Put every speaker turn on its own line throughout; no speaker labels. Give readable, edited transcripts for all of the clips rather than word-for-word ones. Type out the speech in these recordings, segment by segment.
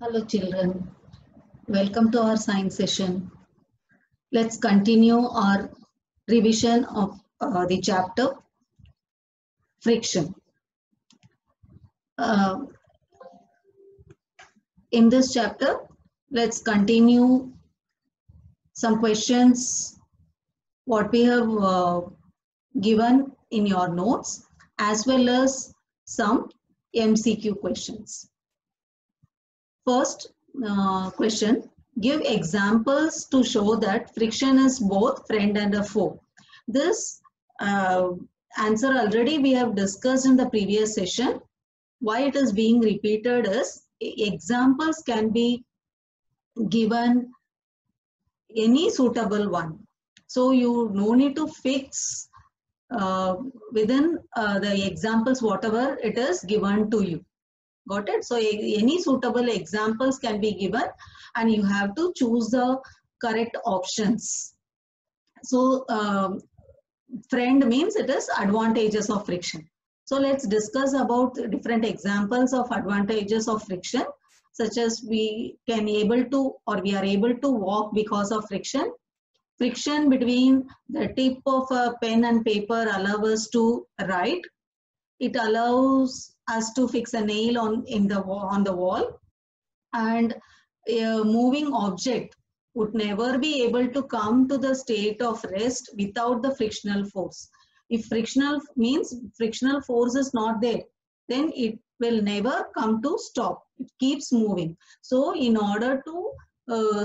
Hello children, welcome to our science session. Let's continue our revision of the chapter friction. Uh, in this chapter, let's continue some questions what we have given in your notes as well as some MCQ questions. First question, give examples to show that friction is both friend and a foe. This answer already we have discussed in the previous session. Why it is being repeated is examples can be given any suitable one. So you no need to fix within the examples whatever it is given to you. Got it? So any suitable examples can be given and you have to choose the correct options. So friend means it is advantages of friction. So let's discuss about different examples of advantages of friction, such as we are able to walk because of friction. Friction between the tip of a pen and paper allows us to write. It allows us to fix a nail on the wall, and a moving object would never be able to come to the state of rest without the frictional force. If frictional force is not there, then it will never come to stop. It keeps moving. So in order to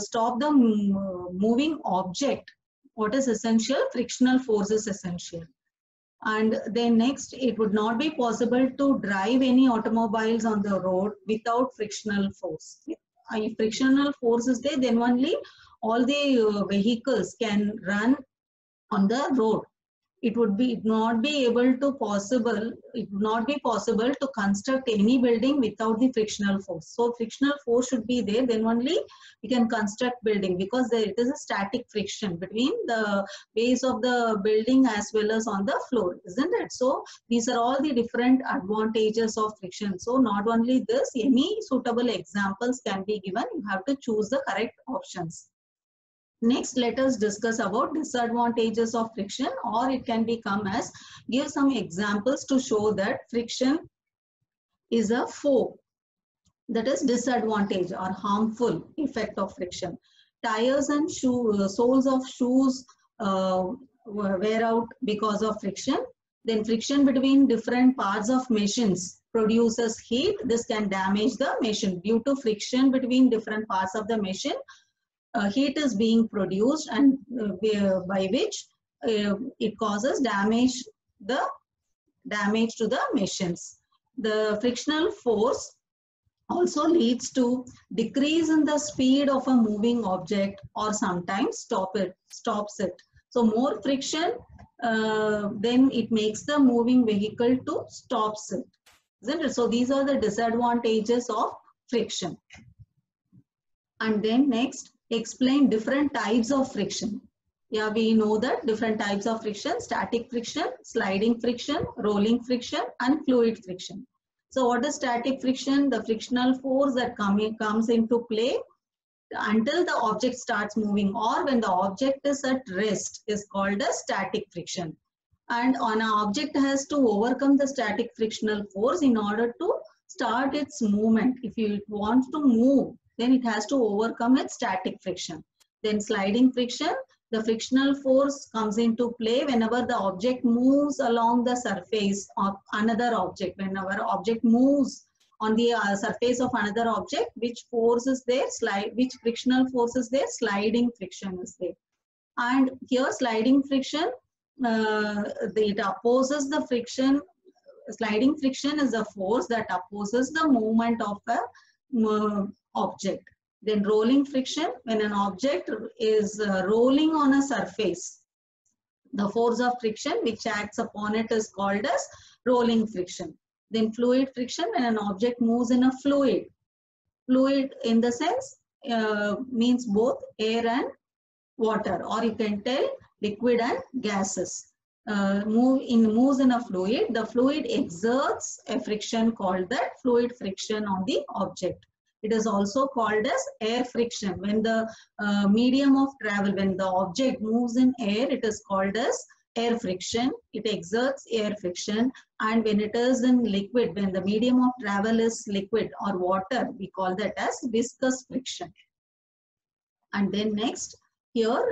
stop the moving object, what is essential? Frictional force is essential. And then next, it would not be possible to drive any automobiles on the road without frictional force. If frictional force is there, then only all the vehicles can run on the road. It would not be possible to construct any building without the frictional force. So frictional force should be there, then only we can construct building, because it is a static friction between the base of the building as well as on the floor, isn't it? So these are all the different advantages of friction. So not only this, any suitable examples can be given. You have to choose the correct options. Next, let us discuss about disadvantages of friction, or it can become as give some examples to show that friction is a foe, that is disadvantage or harmful effect of friction. Tires and soles of shoes wear out because of friction. Then friction between different parts of machines produces heat. This can damage the machine. Due to friction between different parts of the machine, heat is being produced, and by which it causes damage to the machines. The frictional force also leads to decrease in the speed of a moving object, or sometimes stops it. So more friction, then it makes the moving vehicle to stops it, isn't it? So these are the disadvantages of friction. And then next, explain different types of friction. Yeah, we know that different types of friction: static friction, sliding friction, rolling friction, and fluid friction. So what is static friction? The frictional force that comes into play until the object starts moving, or when the object is at rest, is called a static friction. And an object has to overcome the static frictional force in order to start its movement. If it wants to move, then it has to overcome its static friction. Then sliding friction, the frictional force comes into play whenever the object moves along the surface of another object. Whenever object moves on the surface of another object, which force is there? Which frictional force is there? Sliding friction is there. And here sliding friction, it opposes the friction. Sliding friction is a force that opposes the movement of a object. Then rolling friction, when an object is rolling on a surface, the force of friction which acts upon it is called as rolling friction. Then fluid friction, when an object moves in a fluid. Fluid in the sense means both air and water, or you can tell liquid and gases. Moves in a fluid. The fluid exerts a friction called that fluid friction on the object. It is also called as air friction. When the medium of travel, when the object moves in air, it is called as air friction. It exerts air friction. And when it is in liquid, when the medium of travel is liquid or water, we call that as viscous friction. And then next, here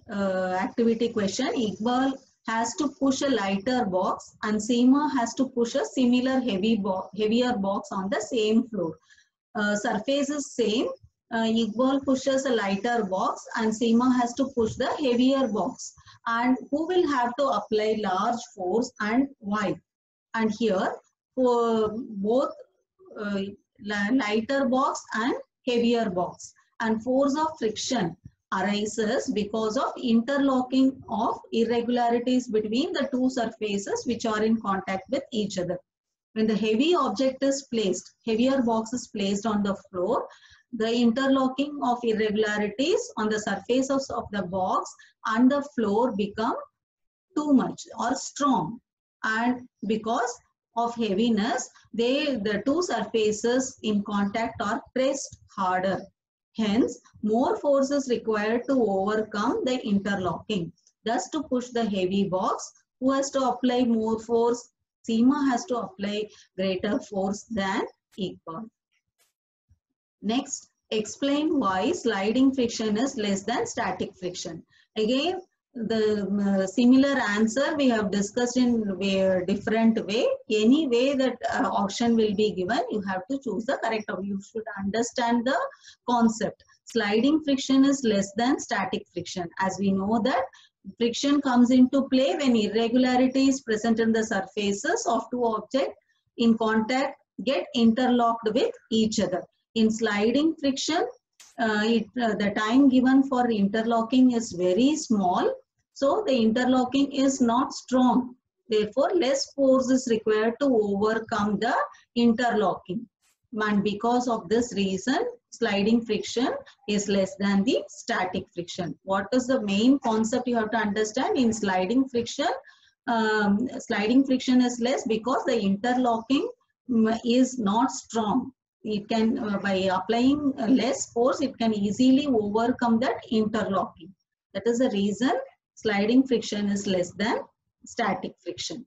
activity question, Iqbal has to push a lighter box and Seema has to push a similar heavier box on the same floor. Surface is same. Iqbal pushes a lighter box and Seema has to push the heavier box. And who will have to apply large force and why? And here, for both lighter box and heavier box, and force of friction arises because of interlocking of irregularities between the two surfaces which are in contact with each other. When the heavy object is placed, heavier box is placed on the floor, the interlocking of irregularities on the surface of the box and the floor become too much or strong, and because of heaviness, the two surfaces in contact are pressed harder. Hence, more force is required to overcome the interlocking. Thus, to push the heavy box, who has to apply more force? Seema has to apply greater force than Iqbal. Next, explain why sliding friction is less than static friction. Again, the similar answer we have discussed in a different way. Any way that option will be given, you have to choose the correct option. You should understand the concept. Sliding friction is less than static friction. As we know that friction comes into play when irregularities present in the surfaces of two objects in contact get interlocked with each other. In sliding friction, the time given for interlocking is very small. So the interlocking is not strong. Therefore, less force is required to overcome the interlocking. And because of this reason, sliding friction is less than the static friction. What is the main concept you have to understand in sliding friction? Sliding friction is less because the interlocking is not strong. It can, by applying less force, it can easily overcome that interlocking. That is the reason sliding friction is less than static friction.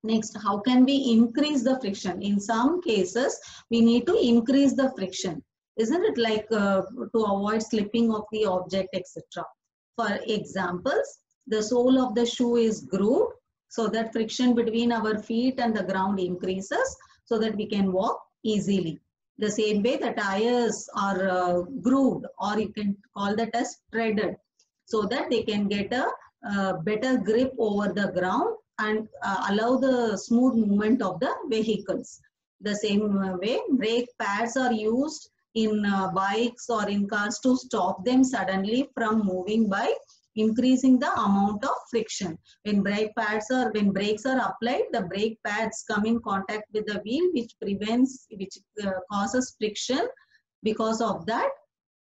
Next, how can we increase the friction? In some cases, we need to increase the friction. Isn't it, like to avoid slipping of the object, etc. For examples, the sole of the shoe is grooved so that friction between our feet and the ground increases so that we can walk easily. The same way, the tires are grooved, or you can call that as threaded, so that they can get a better grip over the ground and allow the smooth movement of the vehicles. The same way, brake pads are used in bikes or in cars to stop them suddenly from moving by increasing the amount of friction. When brakes are applied, the brake pads come in contact with the wheel, which causes friction. Because of that,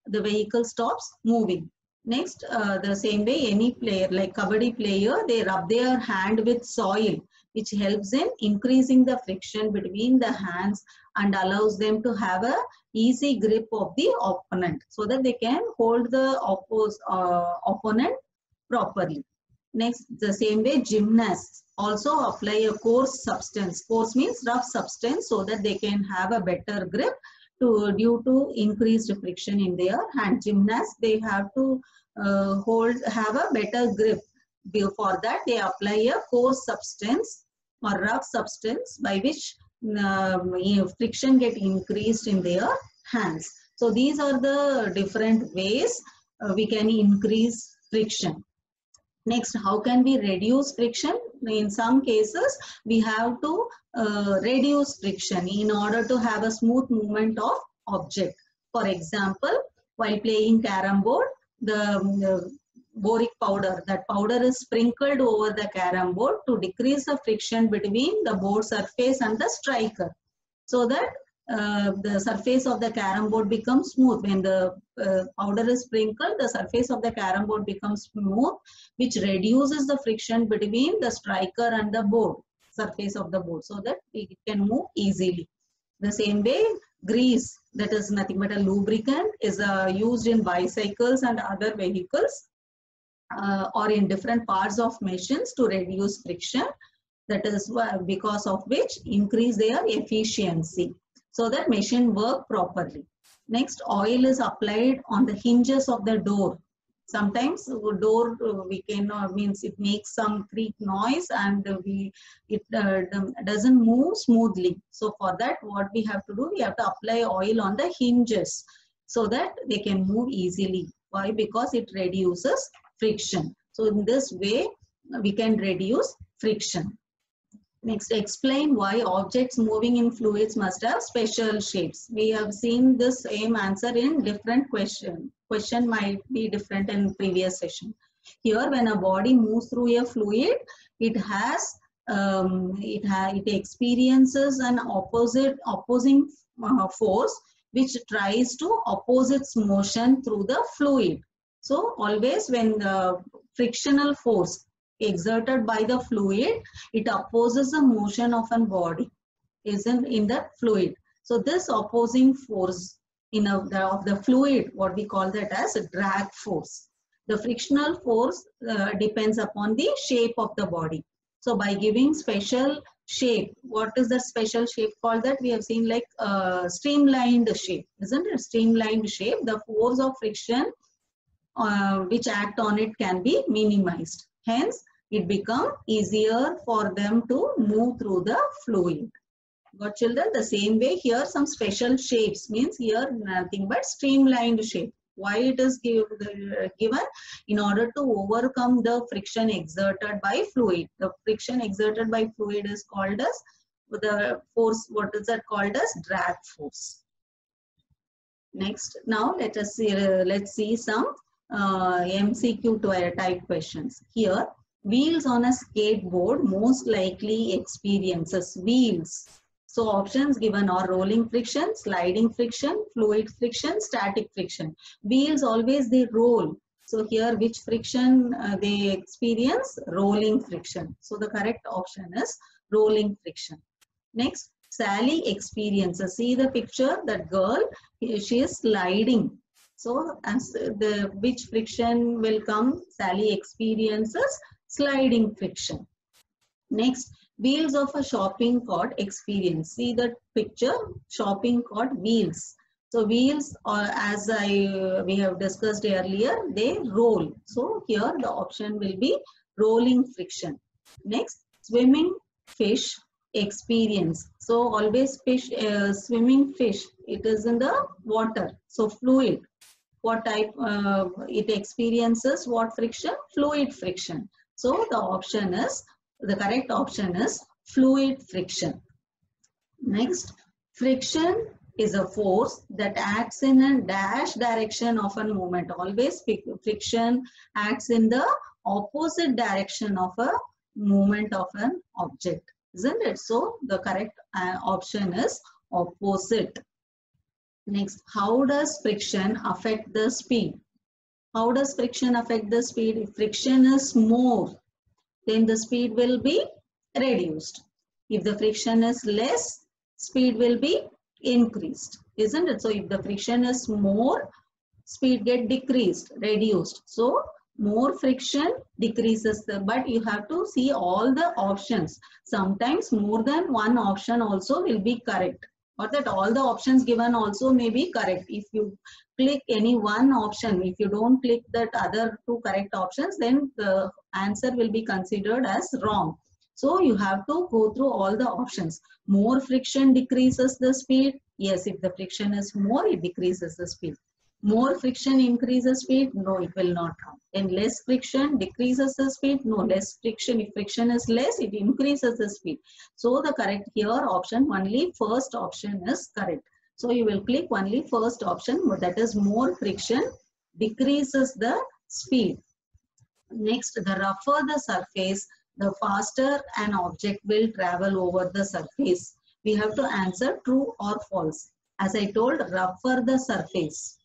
the vehicle stops moving. Next, the same way, any player, like kabaddi player, they rub their hand with soil, which helps in increasing the friction between the hands and allows them to have a easy grip of the opponent so that they can hold the opponent properly. Next, the same way, gymnasts also apply a coarse substance. Coarse means rough substance, so that they can have a better grip due to increased friction in their hand. Gymnasts, they have to have a better grip. For that, they apply a coarse substance or rough substance by which friction get increased in their hands. So these are the different ways we can increase friction. Next, how can we reduce friction? In some cases, we have to reduce friction in order to have a smooth movement of object. For example, while playing carom board, the boric powder, that powder is sprinkled over the carom board to decrease the friction between the board surface and the striker, so that the surface of the carom board becomes smooth. When the powder is sprinkled, the surface of the carom board becomes smooth, which reduces the friction between the striker and the board, surface of the board, so that it can move easily. The same way, grease, that is nothing but a lubricant, is used in bicycles and other vehicles or in different parts of machines to reduce friction. That is because of which increase their efficiency so that machine work properly. Next, oil is applied on the hinges of the door. Sometimes door we can means it makes some creak noise and it doesn't move smoothly. So for that, what we have to do, we have to apply oil on the hinges so that they can move easily. Why? Because it reduces friction. So in this way, we can reduce friction. Next, explain why objects moving in fluids must have special shapes. We have seen this same answer in different question. Question might be different in previous session. Here, when a body moves through a fluid, it experiences an opposing force which tries to oppose its motion through the fluid. So always when the frictional force exerted by the fluid, it opposes the motion of a body in the fluid. So this opposing force of the fluid, what we call that as a drag force. The frictional force depends upon the shape of the body. So by giving special shape, what is the special shape called? That we have seen like streamlined shape, isn't it? Streamlined shape, the force of friction which act on it can be minimized. Hence, it becomes easier for them to move through the fluid. Got children? The same way here, some special shapes means here nothing but streamlined shape. Why it is given? In order to overcome the friction exerted by fluid. The friction exerted by fluid is called as the force. What is that called as? Drag force. Next, now let us see. Let's see some MCQ type questions. Here, wheels on a skateboard most likely experiences wheels. So options given are rolling friction, sliding friction, fluid friction, static friction. Wheels always they roll. So here which friction they experience? Rolling friction. So the correct option is rolling friction. Next, Sally experiences. See the picture, that girl, she is sliding. So as which friction will come? Sally experiences sliding friction. Next, wheels of a shopping cart experience. See the picture, shopping cart wheels. So wheels, as we have discussed earlier, they roll. So here the option will be rolling friction. Next, swimming fish experience. So always fish, swimming fish, it is in the water. So fluid. What type it experiences? What friction? Fluid friction. So the option is, the correct option is fluid friction. Next, friction is a force that acts in a dash direction of a movement. Always friction acts in the opposite direction of a movement of an object, isn't it? So the correct option is opposite. Next, how does friction affect the speed? How does friction affect the speed? If friction is more, then the speed will be reduced. If the friction is less, speed will be increased, isn't it? So if the friction is more, speed get decreased, reduced. So more friction decreases but you have to see all the options. Sometimes more than one option also will be correct, or that all the options given also may be correct. If you click any one option, if you don't click that other two correct options, then the answer will be considered as wrong. So you have to go through all the options. More friction decreases the speed. Yes, if the friction is more, it decreases the speed. More friction increases speed. No, it will not come. And less friction decreases the speed. No, less friction. If friction is less, it increases the speed. So the correct here option, only first option is correct. So you will click only first option, that is more friction decreases the speed. Next, the rougher the surface, the faster an object will travel over the surface. We have to answer true or false. As I told, rougher the surface,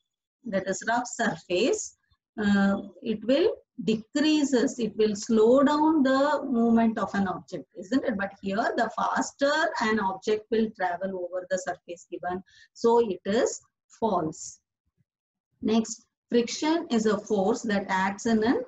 that is rough surface, it will decreases, it will slow down the movement of an object, isn't it? But here the faster an object will travel over the surface given, so it is false. Next, friction is a force that acts in an,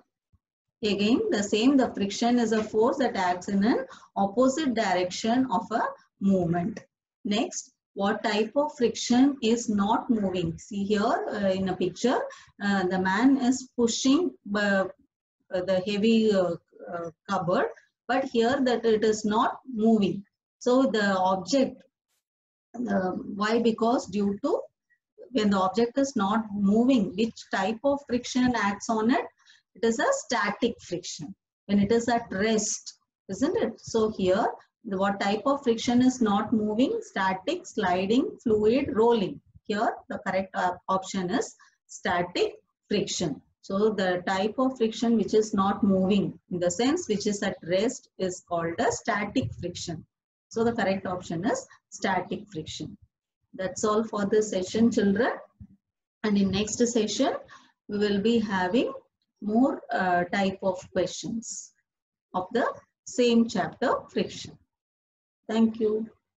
again the same, the friction is a force that acts in an opposite direction of a movement. Next, what type of friction is not moving? See here in a picture, the man is pushing the heavy cupboard, but here that it is not moving. So the object, why? Because due to, when the object is not moving, which type of friction acts on it? It is a static friction. When it is at rest, isn't it? So here, what type of friction is not moving? Static, sliding, fluid, rolling. Here, the correct option is static friction. So the type of friction which is not moving, in the sense which is at rest, is called a static friction. So the correct option is static friction. That's all for this session, children. And in next session, we will be having more type of questions of the same chapter, friction. Thank you.